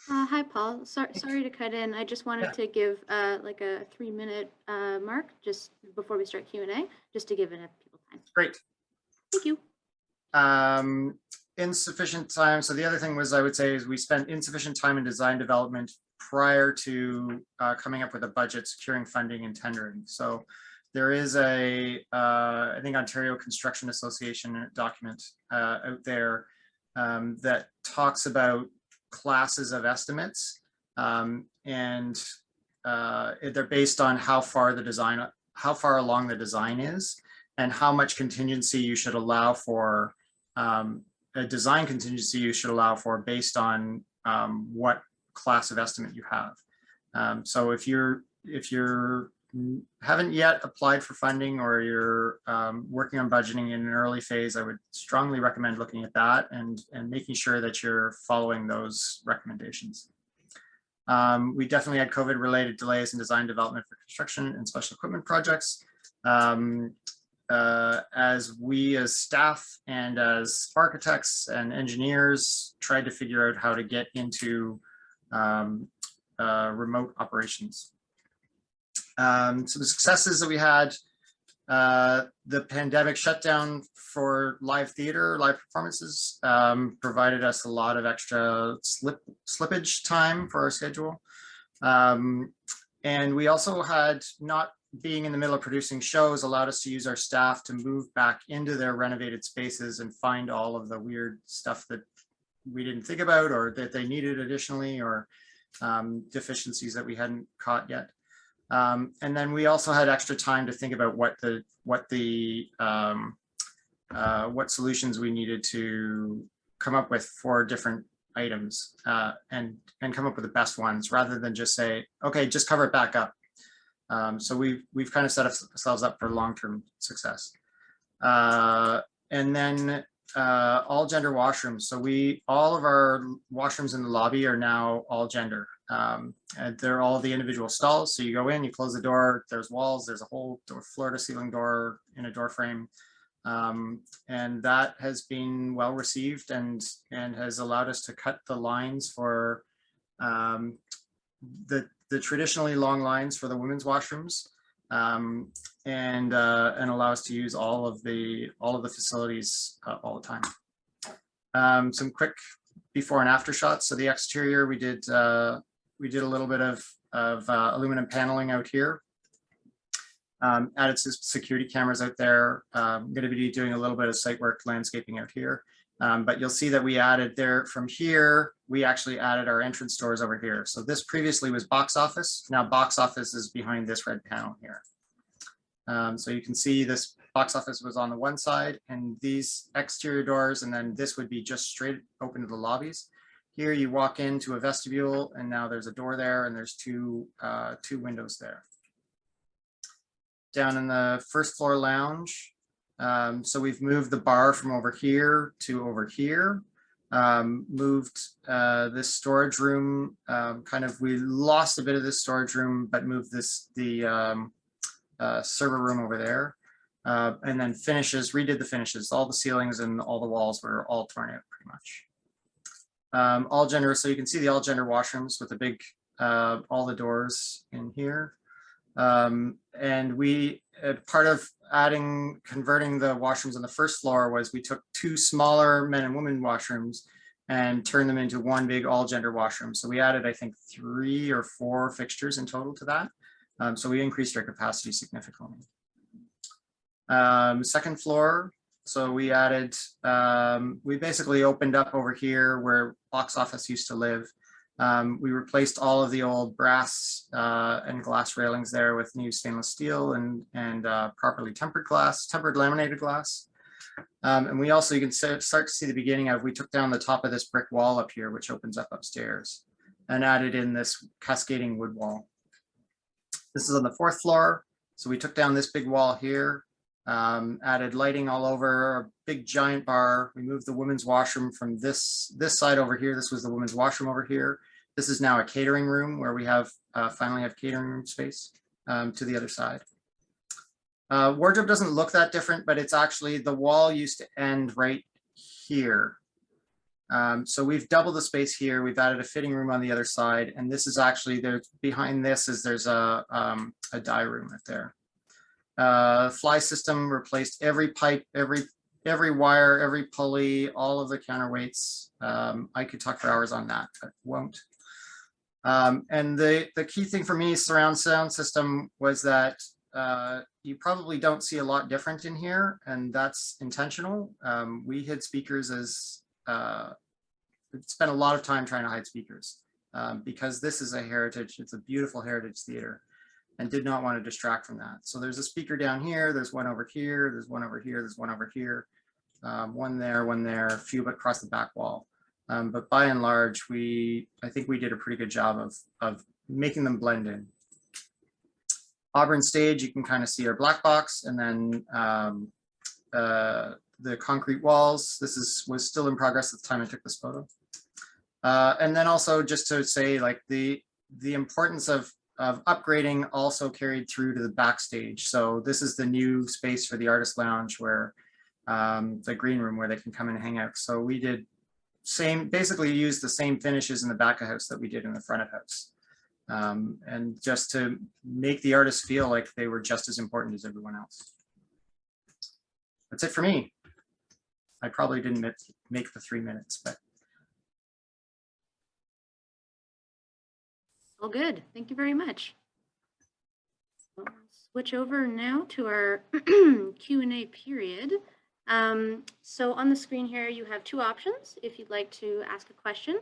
Hi, Paul. Sorry to cut in. I just wanted to give like a 3-minute mark just before we start Q&A, just to give enough people time. Great. Thank you. Insufficient time. So the other thing was, I would say, is we spent insufficient time in design development prior to coming up with a budget, securing funding, and tendering. So there is a, I think, Ontario Construction Association document out there that talks about classes of estimates, and they're based on how far along the design is, and how much contingency you should allow for, a design contingency you should allow for based on what class of estimate you have. So if you're haven't yet applied for funding, or you're working on budgeting in an early phase, I would strongly recommend looking at that and making sure that you're following those recommendations. We definitely had COVID-related delays in design development for construction and special equipment projects. As we as staff and as architects and engineers tried to figure out how to get into remote operations. So the successes that we had, the pandemic shutdown for live theater, live performances, provided us a lot of extra slippage time for our schedule. And we also had, not being in the middle of producing shows, allowed us to use our staff to move back into their renovated spaces and find all of the weird stuff that we didn't think about, or that they needed additionally, or deficiencies that we hadn't caught yet. And then we also had extra time to think about what solutions we needed to come up with for different items, and come up with the best ones, rather than just say, okay, just cover it back up. So we've kind of set ourselves up for long-term success. And then all gender washrooms. So all of our washrooms in the lobby are now all gender. And they're all the individual stalls. So you go in, you close the door, there's walls, there's a whole floor to ceiling door in a door frame. And that has been well received, and has allowed us to cut the lines for the traditionally long lines for the women's washrooms, and allow us to use all of the facilities all the time. Some quick before and after shots. So the exterior, we did a little bit of aluminum paneling out here. Added some security cameras out there. I'm going to be doing a little bit of site work, landscaping out here. But you'll see that we added there, from here, we actually added our entrance doors over here. So this previously was box office. Now box office is behind this red panel here. So you can see this box office was on the one side, and these exterior doors, and then this would be just straight open to the lobbies. Here you walk into a vestibule, and now there's a door there, and there's two windows there. Down in the first floor lounge, so we've moved the bar from over here to over here. Moved this storage room, we lost a bit of this storage room, but moved the server room over there. And then redid the finishes. All the ceilings and all the walls were all torn out pretty much. All gender, so you can see the all gender washrooms with the big, all the doors in here. And we, part of converting the washrooms on the first floor was we took two smaller men and women washrooms and turned them into one big all gender washroom. So we added, I think, 3 or 4 fixtures in total to that. So we increased our capacity significantly. Second floor, so we added, we basically opened up over here where box office used to live. We replaced all of the old brass and glass railings there with new stainless steel and properly tempered laminated glass. And we also, you can start to see the beginning of, we took down the top of this brick wall up here, which opens up upstairs, and added in this cascading wood wall. This is on the 4th floor. So we took down this big wall here, added lighting all over, a big giant bar. We moved the women's washroom from this side over here. This was the women's washroom over here. This is now a catering room where we have finally have catering room space. to the other side. Wardrobe doesn't look that different, but it's actually the wall used to end right here. So we've doubled the space here. We've added a fitting room on the other side, and this is actually there. Behind this is there's a dye room right there. Fly system replaced every pipe, every wire, every pulley, all of the counterweights. I could talk for hours on that, but won't. And the key thing for me, surround sound system, was that you probably don't see a lot different in here, and that's intentional. We hid speakers as spent a lot of time trying to hide speakers because this is a heritage, it's a beautiful heritage theater, and did not want to distract from that. So there's a speaker down here, there's one over here, there's one over here, there's one over here, one there, a few across the back wall. But by and large, I think we did a pretty good job of making them blend in. Auburn stage, you can kind of see our black box, and then the concrete walls. This was still in progress at the time I took this photo. And then also just to say, like, the importance of upgrading also carried through to the backstage. So this is the new space for the artist lounge, where the green room where they can come and hang out. So we did basically used the same finishes in the back of house that we did in the front of house. And just to make the artists feel like they were just as important as everyone else. That's it for me. I probably didn't make the 3 minutes, but. All good. Thank you very much. We'll switch over now to our Q&A period. So on the screen here, you have two options if you'd like to ask a question.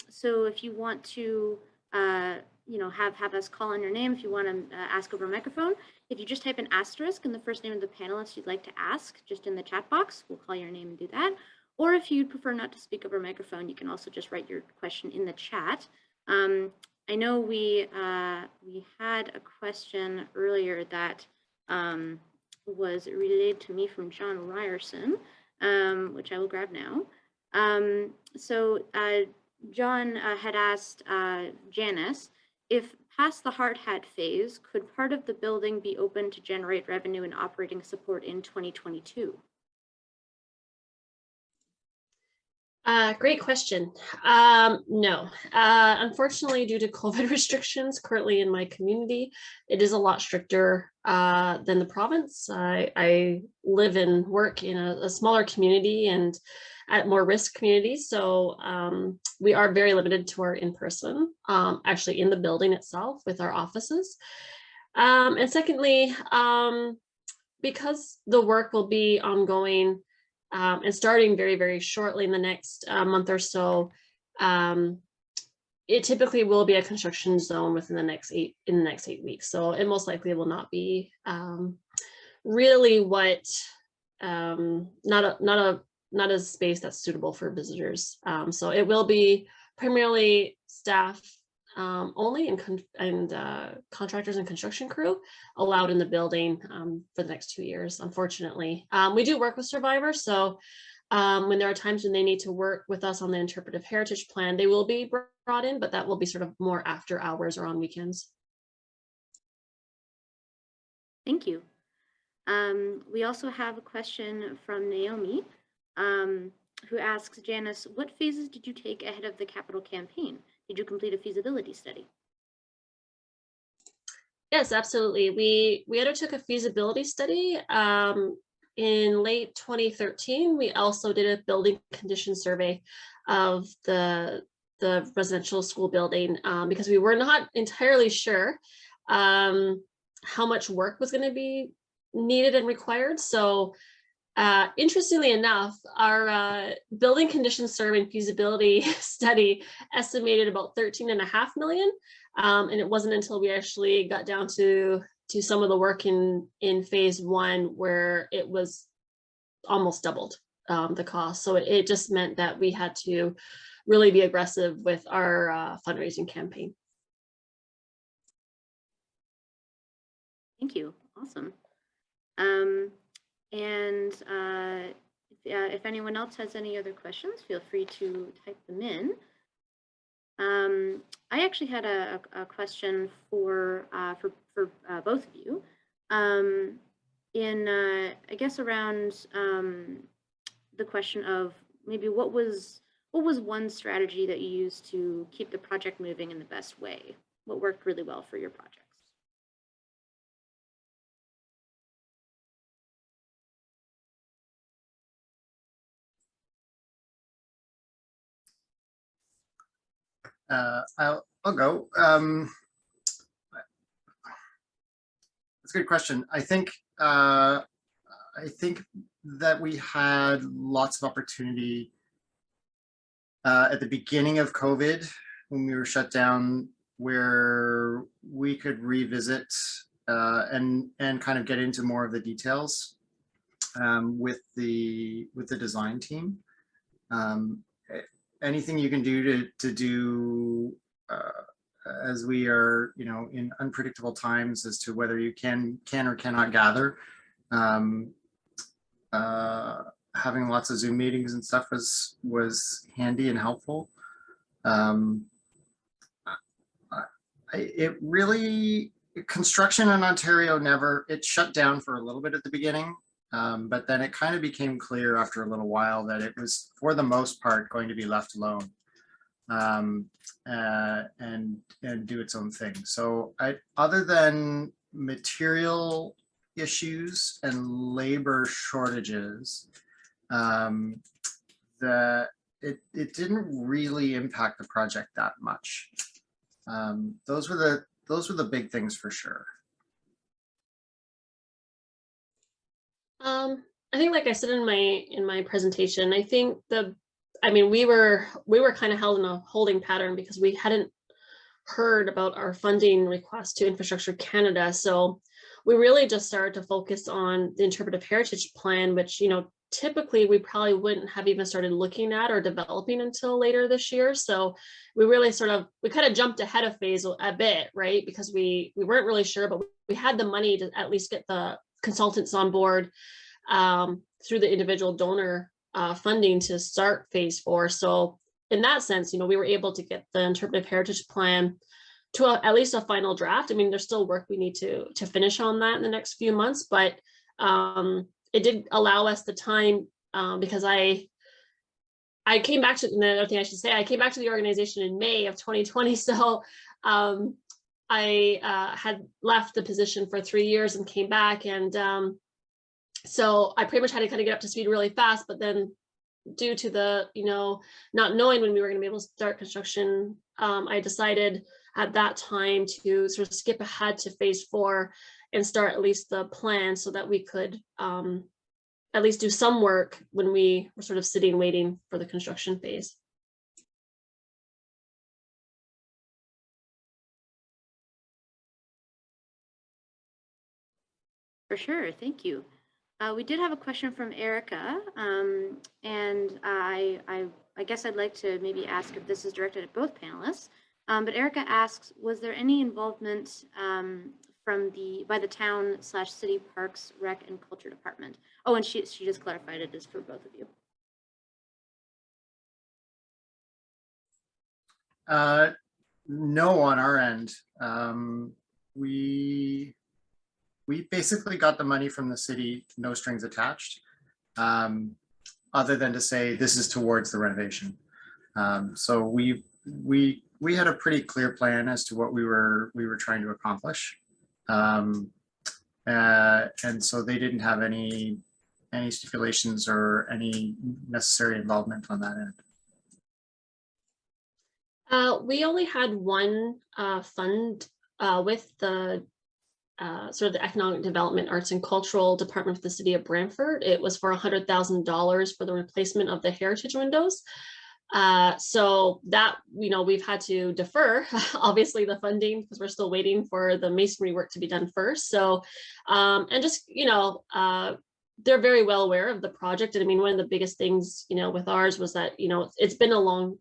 So if you want to, have us call on your name, if you want to ask over a microphone, if you just type an asterisk in the first name of the panelist you'd like to ask, just in the chat box, we'll call your name and do that. Or if you'd prefer not to speak over a microphone, you can also just write your question in the chat. I know we had a question earlier that was relayed to me from John Ryerson, which I will grab now. So John had asked Janice, if past the hard hat phase, could part of the building be open to generate revenue and operating support in 2022? Great question. No, unfortunately, due to COVID restrictions currently in my community, it is a lot stricter than the province. I live and work in a smaller community and at more risk communities. So we are very limited to our in-person, actually in the building itself with our offices. And secondly, because the work will be ongoing and starting very, very shortly in the next month or so, it typically will be a construction zone within the next 8 weeks. So it most likely will not be really what not a space that's suitable for visitors. So it will be primarily staff only and contractors and construction crew allowed in the building for the next 2 years, unfortunately. We do work with survivors, so when there are times when they need to work with us on the interpretive heritage plan, they will be brought in, but that will be sort of more after hours or on weekends. Thank you. We also have a question from Naomi, who asks, Janice, what phases did you take ahead of the capital campaign? Did you complete a feasibility study? Yes, absolutely. We undertook a feasibility study in late 2013. We also did a building condition survey of the residential school building because we were not entirely sure how much work was going to be needed and required. So interestingly enough, our building condition survey and feasibility study estimated about 13.5 million. And it wasn't until we actually got down to some of the work in phase 1 where it was almost doubled the cost. So it just meant that we had to really be aggressive with our fundraising campaign. Thank you. Awesome. And if anyone else has any other questions, feel free to type them in. I actually had a question for for both of you. I guess around the question of maybe what was one strategy that you used to keep the project moving in the best way? What worked really well for your projects? I'll go. That's a good question. I think that we had lots of opportunity at the beginning of COVID when we were shut down, where we could revisit and kind of get into more of the details with the design team. Anything you can do to do as we are, in unpredictable times as to whether you can or cannot gather. Having lots of Zoom meetings and stuff was handy and helpful. Construction in Ontario it shut down for a little bit at the beginning, but then it kind of became clear after a little while that it was, for the most part, going to be left alone and do its own thing. So other than material issues and labor shortages, it didn't really impact the project that much. Those were the big things for sure. I think, like I said in my presentation, I think we were kind of held in a holding pattern because we hadn't heard about our funding request to Infrastructure Canada. So we really just started to focus on the interpretive heritage plan, which, typically we probably wouldn't have even started looking at or developing until later this year. So we really we kind of jumped ahead of phase a bit, right? Because we weren't really sure, but we had the money to at least get the consultants on board through the individual donor funding to start phase 4. So in that sense, we were able to get the interpretive heritage plan to at least a final draft. I mean, there's still work we need to finish on that in the next few months, but it did allow us the time because I came back to, and the other thing I should say, I came back to the organization in May of 2020. So I had left the position for 3 years and came back. And so I pretty much had to kind of get up to speed really fast, but then due to the, not knowing when we were going to be able to start construction, I decided at that time to sort of skip ahead to phase 4 and start at least the plan so that we could at least do some work when we were sort of sitting waiting for the construction phase. For sure, thank you. We did have a question from Erica, and I guess I'd like to maybe ask if this is directed at both panelists. But Erica asks, was there any involvement by the town/city parks, rec, and culture department? Oh, and she just clarified it is for both of you. No, on our end. We basically got the money from the city, no strings attached, other than to say this is towards the renovation. So we had a pretty clear plan as to what we were trying to accomplish, and so they didn't have any stipulations or any necessary involvement on that end. We only had one fund with the sort of the Economic Development, Arts and Cultural Department of the City of Brantford. It was for $100,000 for the replacement of the heritage windows. So that, we've had to defer, obviously, the funding because we're still waiting for the masonry work to be done first. So, and just, they're very well aware of the project. And I mean, one of the biggest things, with ours was that, it's been a long,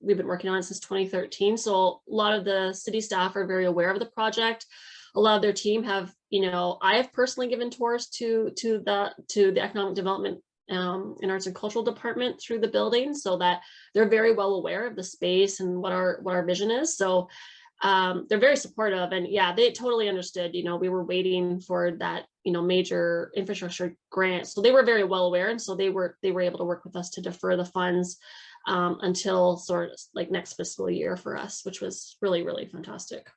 we've been working on it since 2013. So a lot of the city staff are very aware of the project. A lot of their team have, I have personally given tours to the Economic Development and Arts and Cultural Department through the building, so that they're very well aware of the space and what our vision is. So they're very supportive, and yeah, they totally understood, you know, we were waiting for that, you know, major infrastructure grant. So they were very well aware. And so they were able to work with us to defer the funds until sort of like next fiscal year for us, which was really, really fantastic.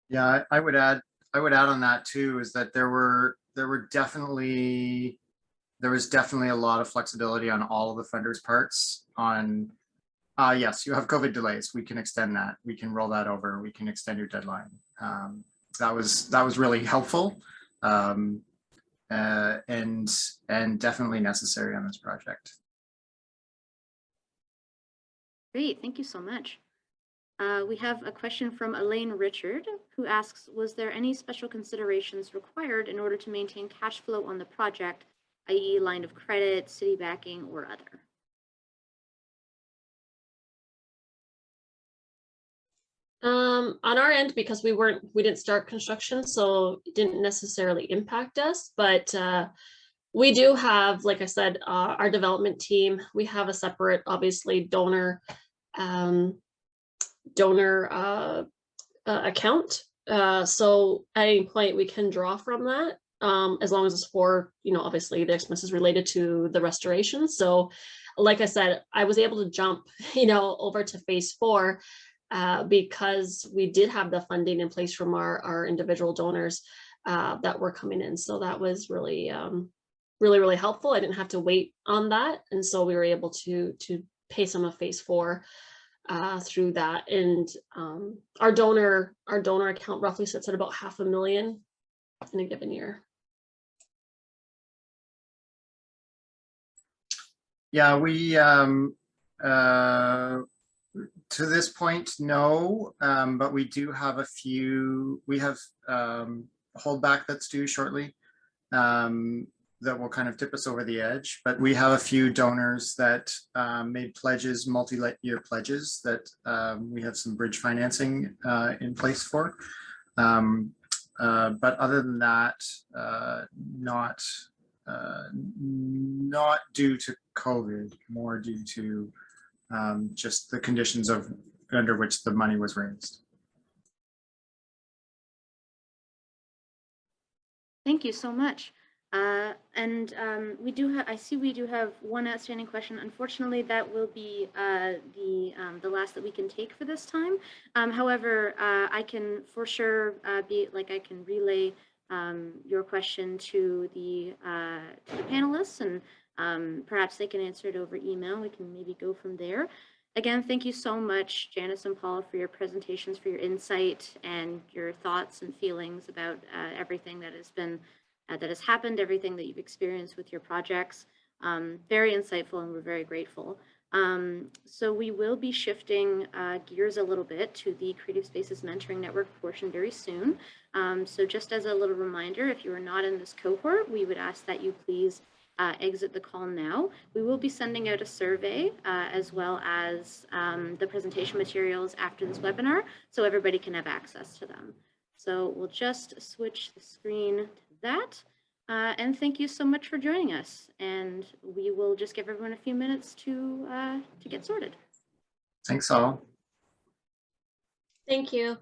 Yeah, I would add on that too, is that there was definitely a lot of flexibility on all of the funders' parts on, yes, you have COVID delays. We can extend that. We can roll that over. We can extend your deadline. That was really helpful, and definitely necessary on this project. Great, thank you so much. We have a question from Elaine Richard, who asks, was there any special considerations required in order to maintain cash flow on the project, i.e. line of credit, city backing, or other? On our end, because we didn't start construction, so it didn't necessarily impact us, but we do have, like I said, our development team, we have a separate, obviously, donor account. So at any point we can draw from that, as long as it's for, you know, obviously the expenses related to the restoration. So like I said, I was able to jump, you know, over to phase 4 because we did have the funding in place from our individual donors that were coming in. So that was really, really helpful. I didn't have to wait on that. And so we were able to pay some of phase 4 through that. And our donor account roughly sits at about $500,000 in a given year. Yeah, we to this point, no, but we do have we have holdback that's due shortly, that will kind of tip us over the edge. But we have a few donors that made pledges, multi-year pledges, that we have some bridge financing in place for. But other than that, not due to COVID, more due to just the conditions under which the money was raised. Thank you so much. I see we do have one outstanding question. Unfortunately, that will be the last that we can take for this time. However, I can for sure I can relay your question to the panelists, and perhaps they can answer it over email. We can maybe go from there. Again, thank you so much, Janice and Paul, for your presentations, for your insight and your thoughts and feelings about everything that has been that has happened, everything that you've experienced with your projects. Very insightful, and we're very grateful. So we will be shifting gears a little bit to the Creative Spaces Mentoring Network portion very soon. So just as a little reminder, if you are not in this cohort, we would ask that you please exit the call now. We will be sending out a survey as well as the presentation materials after this webinar, so everybody can have access to them. So we'll just switch the screen to that. And thank you so much for joining us. And we will just give everyone a few minutes to get sorted. Thanks all. Thank you.